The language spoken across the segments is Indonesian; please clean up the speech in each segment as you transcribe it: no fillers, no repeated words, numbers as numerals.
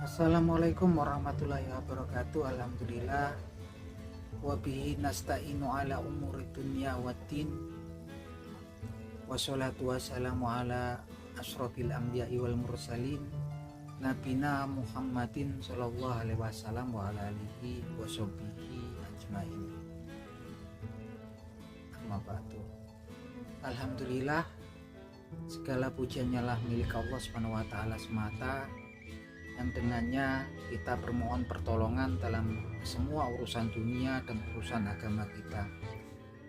Assalamualaikum warahmatullahi wabarakatuh. Alhamdulillah wa bihi nasta'inu ala umuri dunya waddin. Wassalatu wassalamu ala asyrofil anbiya'i wal mursalin nabina Muhammadin sallallahu alaihi wasallam wa ala alihi wa sahbihi ajmain. Amma ba'du. Alhamdulillah, segala pujiannya lah milik Allah Subhanahu wa taala semata, yang dengannya kita bermohon pertolongan dalam semua urusan dunia dan urusan agama kita.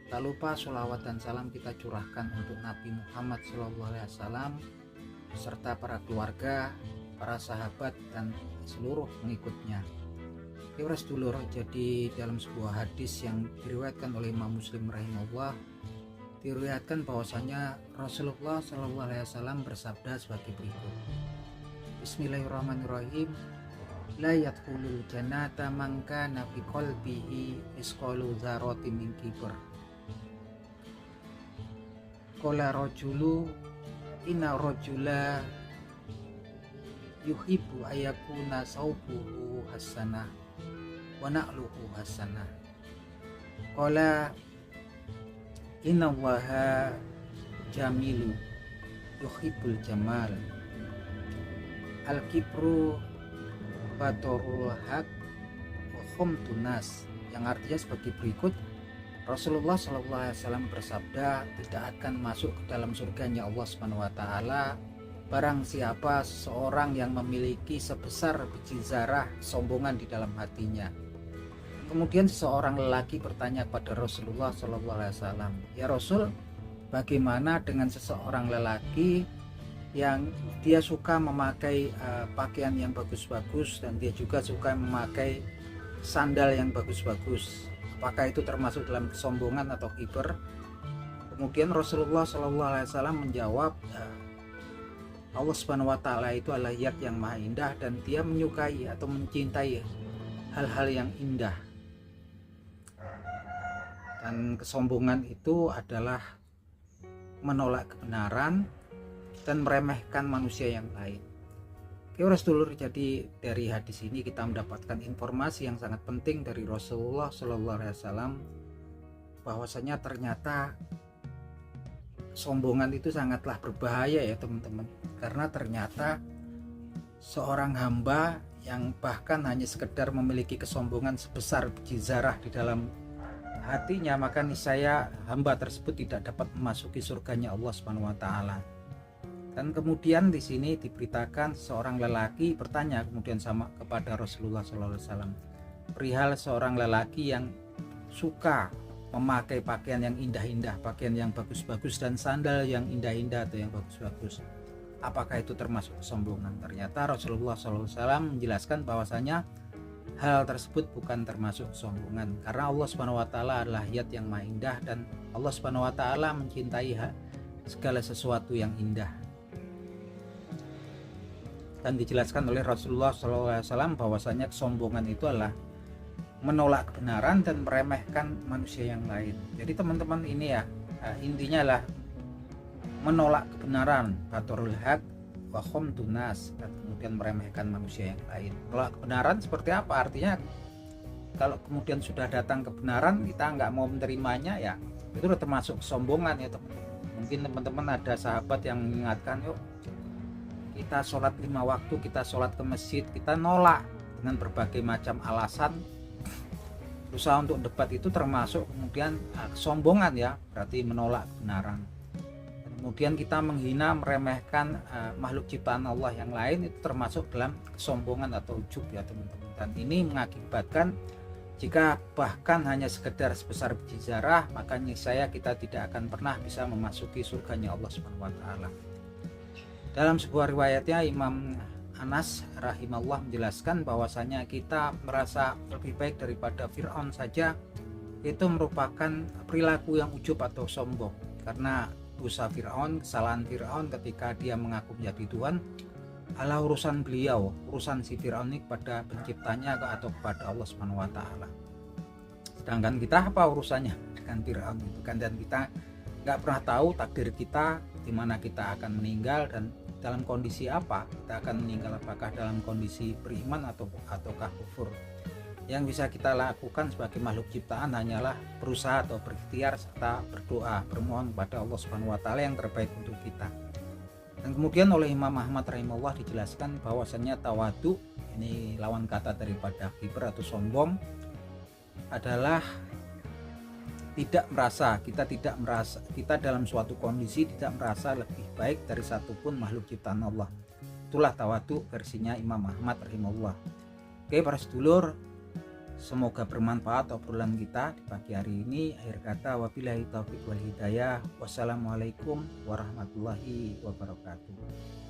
Tak lupa sholawat dan salam kita curahkan untuk Nabi Muhammad SAW serta para keluarga, para sahabat dan seluruh pengikutnya. Kiras dulur, jadi dalam sebuah hadis yang diriwayatkan oleh Imam Muslim rahimahullah, diriwayatkan bahwasanya Rasulullah SAW bersabda sebagai berikut. Bismillahirrahmanirrahim. La yadkhulul jannata man kana fi qalbihi misqalu dzarratin min kibr. Qala rajulu inna rajula yuhibbu ayakuna saubuhu hasanah wa na'luhu hasanah. Qala inna Allaha jamilu yuhibbul jamal. Al-kibru batorul haq wa khumtun nas, yang artinya sebagai berikut. Rasulullah SAW bersabda, tidak akan masuk ke dalam surganya Allah Subhanahu wa taala barang siapa seorang yang memiliki sebesar biji zarah kesombongan di dalam hatinya. Kemudian seorang lelaki bertanya kepada Rasulullah SAW, ya Rasul, bagaimana dengan seseorang lelaki yang dia suka memakai pakaian yang bagus-bagus dan dia juga suka memakai sandal yang bagus-bagus, apakah itu termasuk dalam kesombongan atau kiber? Kemudian Rasulullah SAW menjawab, Allah Subhanahu wa taala itu adalah zat yang maha indah dan dia menyukai atau mencintai hal-hal yang indah, dan kesombongan itu adalah menolak kebenaran dan meremehkan manusia yang lain. Oke, dulur, jadi dari hadis ini kita mendapatkan informasi yang sangat penting dari Rasulullah SAW, bahwasanya ternyata kesombongan itu sangatlah berbahaya ya teman-teman, karena ternyata seorang hamba yang bahkan hanya sekedar memiliki kesombongan sebesar biji zarah di dalam hatinya, maka niscaya hamba tersebut tidak dapat memasuki surganya Allah Subhanahu wa taala. Dan kemudian di sini diberitakan seorang lelaki bertanya kemudian sama kepada Rasulullah SAW perihal seorang lelaki yang suka memakai pakaian yang indah-indah, pakaian yang bagus-bagus dan sandal yang indah-indah atau yang bagus-bagus. Apakah itu termasuk kesombongan? Ternyata Rasulullah SAW menjelaskan bahwasanya hal tersebut bukan termasuk kesombongan, karena Allah Subhanahu wa taala adalah zat yang maha indah dan Allah Subhanahu wa taala mencintai segala sesuatu yang indah. Dan dijelaskan oleh Rasulullah SAW bahwasanya kesombongan itu adalah menolak kebenaran dan meremehkan manusia yang lain. Jadi teman-teman, ini ya intinya adalah menolak kebenaran, batorul haq wa khumtun nas, dan kemudian meremehkan manusia yang lain. Menolak kebenaran seperti apa? Artinya kalau kemudian sudah datang kebenaran kita nggak mau menerimanya, ya itu sudah termasuk kesombongan ya teman-teman. Mungkin teman-teman ada sahabat yang mengingatkan, yuk kita sholat 5 waktu, kita sholat ke masjid, kita nolak dengan berbagai macam alasan, berusaha untuk debat, itu termasuk kemudian kesombongan ya, berarti menolak kebenaran. Kemudian kita menghina, meremehkan makhluk ciptaan Allah yang lain, itu termasuk dalam kesombongan atau ujub ya teman-teman. Dan ini mengakibatkan jika bahkan hanya sekedar sebesar biji zarah, maka niscaya kita tidak akan pernah bisa memasuki surganya Allah Subhanahu wa taala. Dalam sebuah riwayatnya Imam Anas rahimahullah menjelaskan bahwasanya kita merasa lebih baik daripada Fir'aun saja itu merupakan perilaku yang ujub atau sombong, karena dosa Fir'aun, kesalahan Fir'aun ketika dia mengaku menjadi Tuhan adalah urusan beliau, urusan si Fir'aun ini kepada penciptanya atau kepada Allah Subhanahu wa taala. Sedangkan kita apa urusannya dengan Fir'aun itu kan, dan kita nggak pernah tahu takdir kita di mana kita akan meninggal dan dalam kondisi apa kita akan meninggal, apakah dalam kondisi beriman ataukah kufur. Yang bisa kita lakukan sebagai makhluk ciptaan hanyalah berusaha atau berikhtiar serta berdoa, bermohon kepada Allah Subhanahu wa taala yang terbaik untuk kita. Dan kemudian oleh Imam Ahmad rahimahullah dijelaskan bahwasannya tawadu, ini lawan kata daripada kibr atau sombong, adalah kita dalam suatu kondisi tidak merasa lebih baik dari satupun makhluk ciptaan Allah. Itulah tawadu versinya Imam Ahmad rahimahullah. Oke para sedulur, semoga bermanfaat obrolan kita di pagi hari ini. Akhir kata, wabillahi taufiq wal hidayah. Wassalamualaikum warahmatullahi wabarakatuh.